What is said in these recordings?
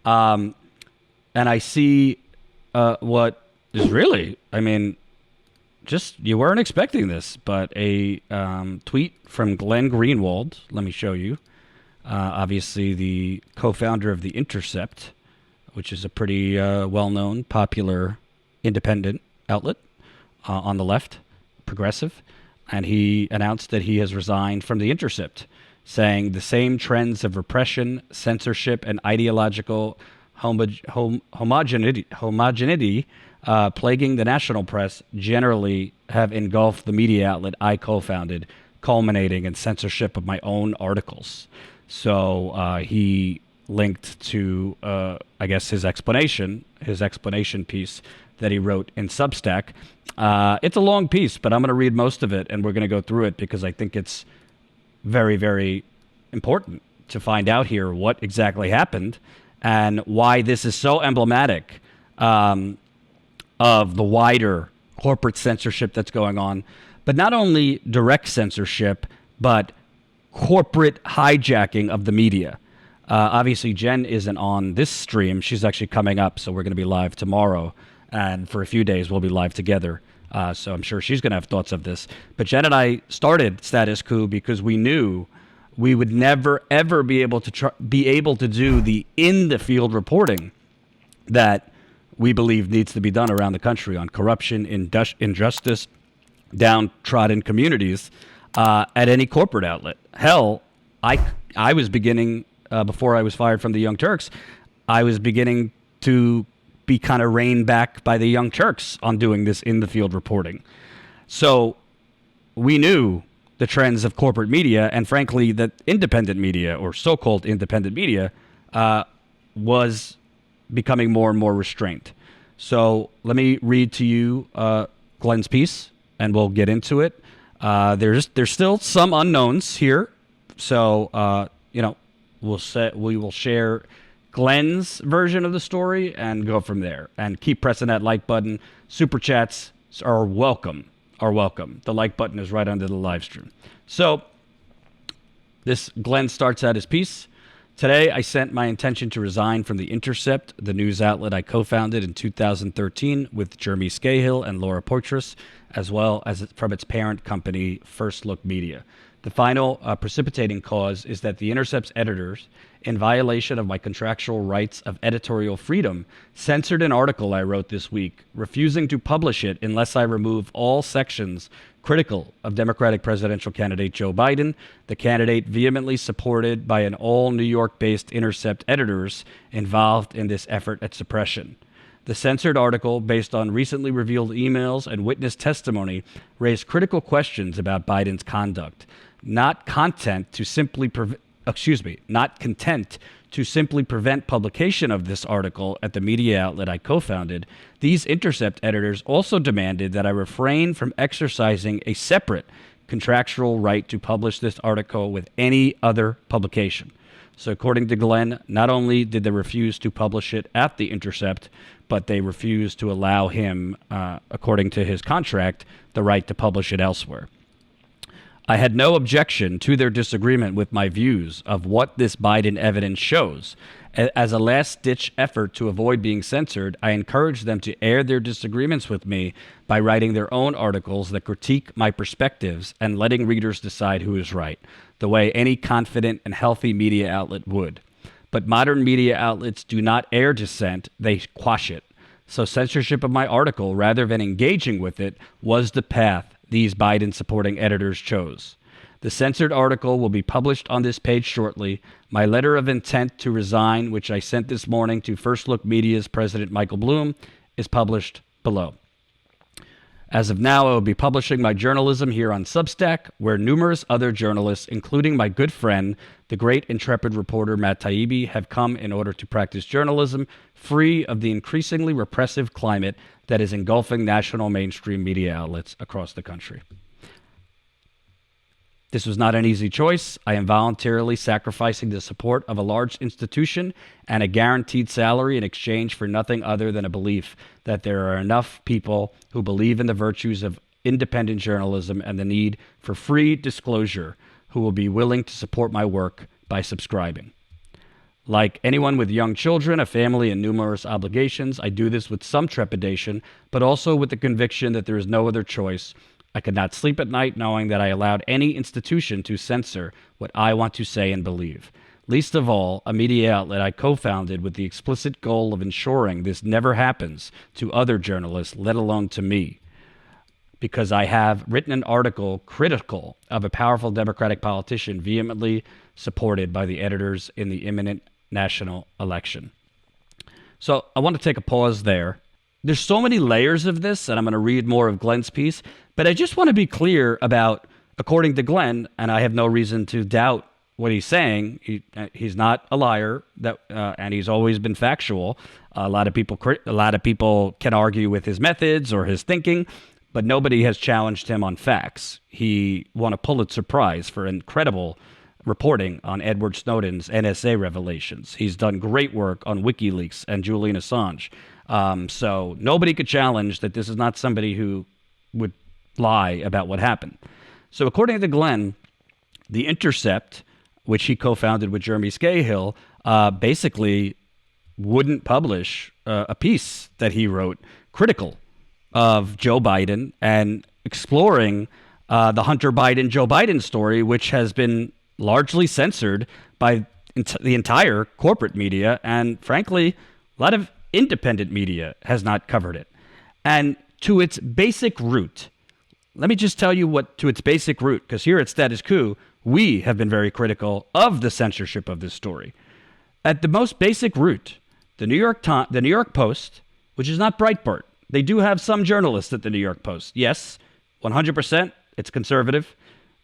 And I see what is really, I mean, just you weren't expecting this, but a tweet from Glenn Greenwald. Let me show you. Obviously, the co-founder of the Intercept, which is a pretty well-known, popular, independent outlet on the left, progressive, and he announced that he has resigned from the Intercept, saying the same trends of repression, censorship, and ideological homogeneity plaguing the national press generally have engulfed the media outlet I co-founded, culminating in censorship of my own articles. So he linked to, I guess, his explanation piece that he wrote in Substack. It's a long piece, but I'm going to read most of it, and we're going to go through it because I think it's very, very important to find out here what exactly happened and why this is so emblematic of the wider corporate censorship that's going on. But not only direct censorship, but corporate hijacking of the media. Obviously, Jen isn't on this stream. She's actually coming up, so we're going to be live tomorrow. And for a few days, we'll be live together. So I'm sure she's going to have thoughts of this. But Jen and I started Status Coup because we knew we would never, ever be able to do the in-the-field reporting that we believe needs to be done around the country on corruption, injustice, downtrodden communities at any corporate outlet. Hell, I was beginning, before I was fired from the Young Turks, I was beginning to be kind of reined back by the Young Turks on doing this in-the-field reporting. So we knew the trends of corporate media, and frankly, that independent media, or so-called independent media, was becoming more and more restrained. So let me read to you Glenn's piece, and we'll get into it. There's still some unknowns here, so we will share Glenn's version of the story and go from there. And keep pressing that like button. Super chats are welcome. The like button is right under the live stream. So this Glenn starts out his piece. Today, I sent my intention to resign from The Intercept, the news outlet I co-founded in 2013 with Jeremy Scahill and Laura Poitras, as well as from its parent company, First Look Media. The final precipitating cause is that The Intercept's editors, in violation of my contractual rights of editorial freedom, censored an article I wrote this week, refusing to publish it unless I remove all sections critical of Democratic presidential candidate Joe Biden, the candidate vehemently supported by an all New York-based Intercept editors involved in this effort at suppression. The censored article, based on recently revealed emails and witness testimony, raised critical questions about Biden's conduct. Not content to simply prevent publication of this article at the media outlet I co-founded, these Intercept editors also demanded that I refrain from exercising a separate contractual right to publish this article with any other publication. So according to Glenn, not only did they refuse to publish it at the Intercept, but they refused to allow him, according to his contract, the right to publish it elsewhere. I had no objection to their disagreement with my views of what this Biden evidence shows. As a last-ditch effort to avoid being censored, I encouraged them to air their disagreements with me by writing their own articles that critique my perspectives and letting readers decide who is right, the way any confident and healthy media outlet would. But modern media outlets do not air dissent, they quash it. So censorship of my article, rather than engaging with it, was the path these Biden-supporting editors chose. The censored article will be published on this page shortly. My letter of intent to resign, which I sent this morning to First Look Media's President Michael Bloom, is published below. As of now, I will be publishing my journalism here on Substack, where numerous other journalists, including my good friend, the great intrepid reporter Matt Taibbi, have come in order to practice journalism free of the increasingly repressive climate that is engulfing national mainstream media outlets across the country. This was not an easy choice. I am voluntarily sacrificing the support of a large institution and a guaranteed salary in exchange for nothing other than a belief that there are enough people who believe in the virtues of independent journalism and the need for free disclosure who will be willing to support my work by subscribing. Like anyone with young children, a family, and numerous obligations, I do this with some trepidation, but also with the conviction that there is no other choice. I could not sleep at night knowing that I allowed any institution to censor what I want to say and believe. Least of all, a media outlet I co-founded with the explicit goal of ensuring this never happens to other journalists, let alone to me. Because I have written an article critical of a powerful Democratic politician vehemently supported by the editors in the imminent national election. So I want to take a pause there. There's so many layers of this, and I'm going to read more of Glenn's piece, but I just want to be clear about, according to Glenn, and I have no reason to doubt what he's saying, he's not a liar, and he's always been factual. A lot of people can argue with his methods or his thinking, but nobody has challenged him on facts. He won a Pulitzer Prize for incredible reporting on Edward Snowden's NSA revelations. He's done great work on WikiLeaks and Julian Assange. So nobody could challenge that this is not somebody who would lie about what happened. So according to Glenn, The Intercept, which he co-founded with Jeremy Scahill, basically wouldn't publish a piece that he wrote critical of Joe Biden and exploring the Hunter Biden-Joe Biden story, which has been largely censored by the entire corporate media, and frankly, a lot of independent media has not covered it. And to its basic root, let me just tell you what to its basic root, because here at Status Coup, we have been very critical of the censorship of this story. At the most basic root, the New York Post, which is not Breitbart, they do have some journalists at the New York Post. Yes, 100%, it's conservative.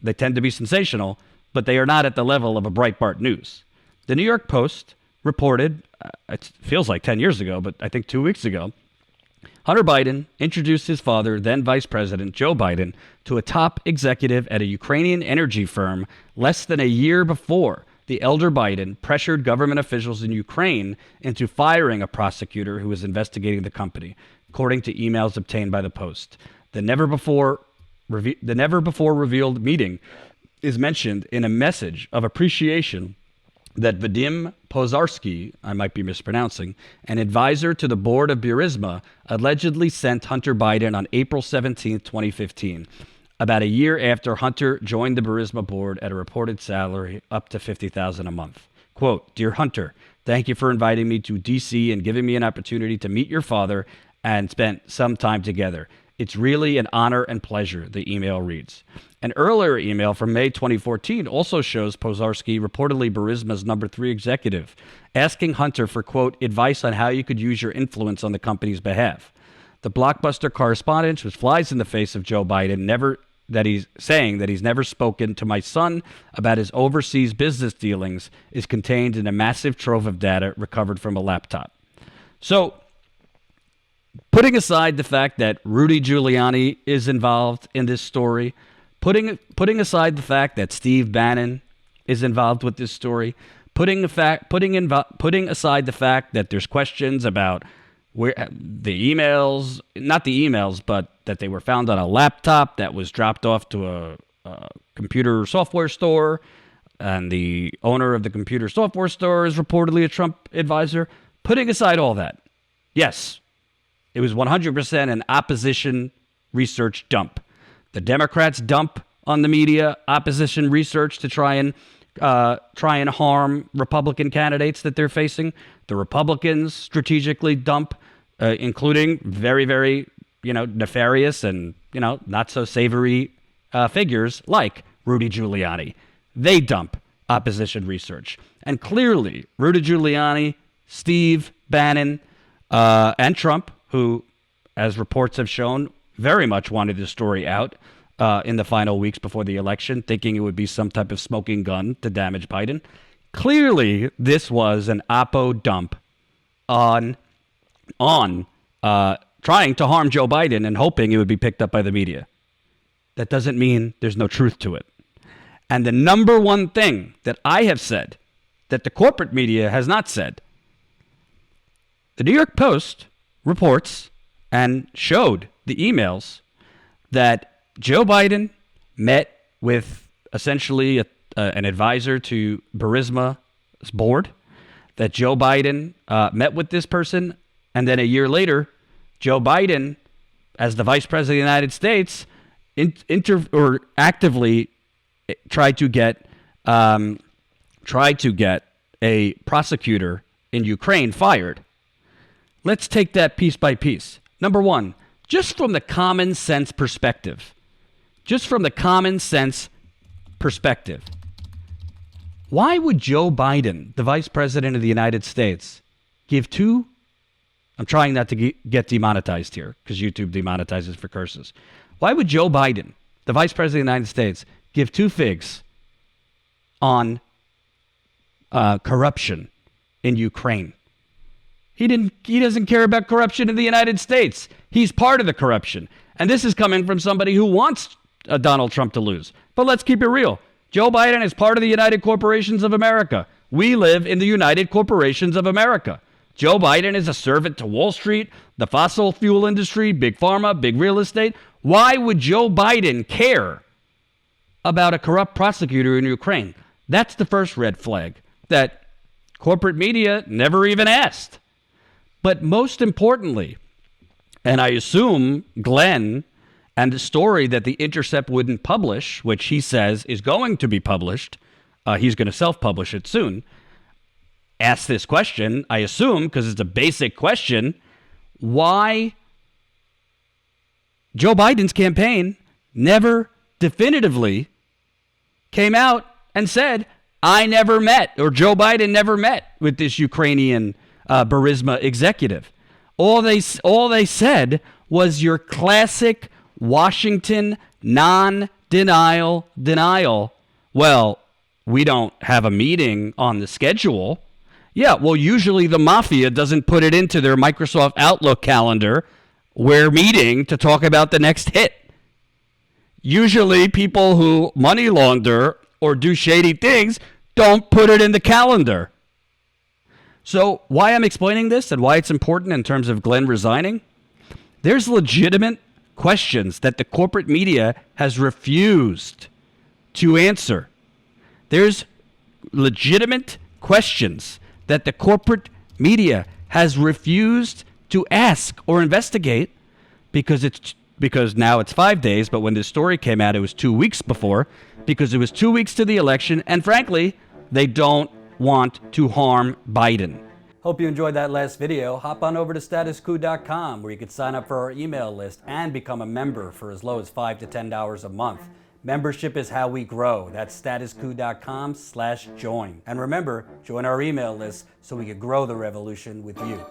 They tend to be sensational, but they are not at the level of a Breitbart News. The New York Post reported, it feels like 10 years ago, but I think 2 weeks ago, Hunter Biden introduced his father, then Vice President Joe Biden, to a top executive at a Ukrainian energy firm less than a year before the elder Biden pressured government officials in Ukraine into firing a prosecutor who was investigating the company, according to emails obtained by the Post. The never before revealed meeting is mentioned in a message of appreciation that Vadim Pozarsky, I might be mispronouncing, an advisor to the board of Burisma, allegedly sent Hunter Biden on April 17, 2015, about a year after Hunter joined the Burisma board at a reported salary up to $50,000 a month. Quote, "Dear Hunter, thank you for inviting me to D.C. and giving me an opportunity to meet your father and spend some time together. It's really an honor and pleasure," the email reads. An earlier email from May 2014 also shows Pozarsky, reportedly Burisma's number 3 executive, asking Hunter for, quote, "advice on how you could use your influence on the company's behalf." The blockbuster correspondence, which flies in the face of Joe Biden, he's saying that he's never spoken to my son about his overseas business dealings, is contained in a massive trove of data recovered from a laptop. So, putting aside the fact that Rudy Giuliani is involved in this story, putting aside the fact that Steve Bannon is involved with this story, putting aside the fact that there's questions about where the emails, not the emails, but that they were found on a laptop that was dropped off to a computer software store, and the owner of the computer software store is reportedly a Trump advisor. Putting aside all that, yes, it was 100% an opposition research dump. The Democrats dump on the media opposition research to try and harm Republican candidates that they're facing. The Republicans strategically dump, including very, very, nefarious and, not so savory figures like Rudy Giuliani. They dump opposition research. And clearly, Rudy Giuliani, Steve Bannon, and Trump, who, as reports have shown, very much wanted this story out in the final weeks before the election, thinking it would be some type of smoking gun to damage Biden. Clearly, this was an oppo dump on trying to harm Joe Biden and hoping it would be picked up by the media. That doesn't mean there's no truth to it. And the number one thing that I have said that the corporate media has not said, the New York Post reports and showed the emails that Joe Biden met with essentially an advisor to Burisma's board, that Joe Biden met with this person, and then a year later, Joe Biden, as the vice president of the United States, actively tried to get a prosecutor in Ukraine fired. Let's take that piece by piece. Number one, just from the common sense perspective, why would Joe Biden, the vice president of the United States, give two? I'm trying not to get demonetized here because YouTube demonetizes for curses. Why would Joe Biden, the vice president of the United States, give two figs on corruption in Ukraine? He doesn't care about corruption in the United States. He's part of the corruption. And this is coming from somebody who wants Donald Trump to lose. But let's keep it real. Joe Biden is part of the United Corporations of America. We live in the United Corporations of America. Joe Biden is a servant to Wall Street, the fossil fuel industry, big pharma, big real estate. Why would Joe Biden care about a corrupt prosecutor in Ukraine? That's the first red flag that corporate media never even asked. But most importantly, and I assume Glenn and the story that the Intercept wouldn't publish, which he says is going to be published, he's going to self-publish it soon, ask this question, I assume, because it's a basic question, why Joe Biden's campaign never definitively came out and said, I never met, or Joe Biden never met with this Ukrainian Burisma executive. All they said was your classic Washington non-denial denial. Well, we don't have a meeting on the schedule. Yeah, well, usually the mafia doesn't put it into their Microsoft Outlook calendar. We're meeting to talk about the next hit. Usually people who money launder or do shady things don't put it in the calendar. So why I'm explaining this and why it's important in terms of Glenn resigning, there's legitimate questions that the corporate media has refused to answer. There's legitimate questions that the corporate media has refused to ask or investigate because now it's 5 days, but when this story came out, it was 2 weeks before, because it was 2 weeks to the election, and frankly, they don't want to harm Biden. Hope you enjoyed that last video. Hop on over to statuscoup.com where you can sign up for our email list and become a member for as low as $5 to $10 a month. Membership is how we grow. That's statuscoup.com/join. And remember, join our email list so we can grow the revolution with you.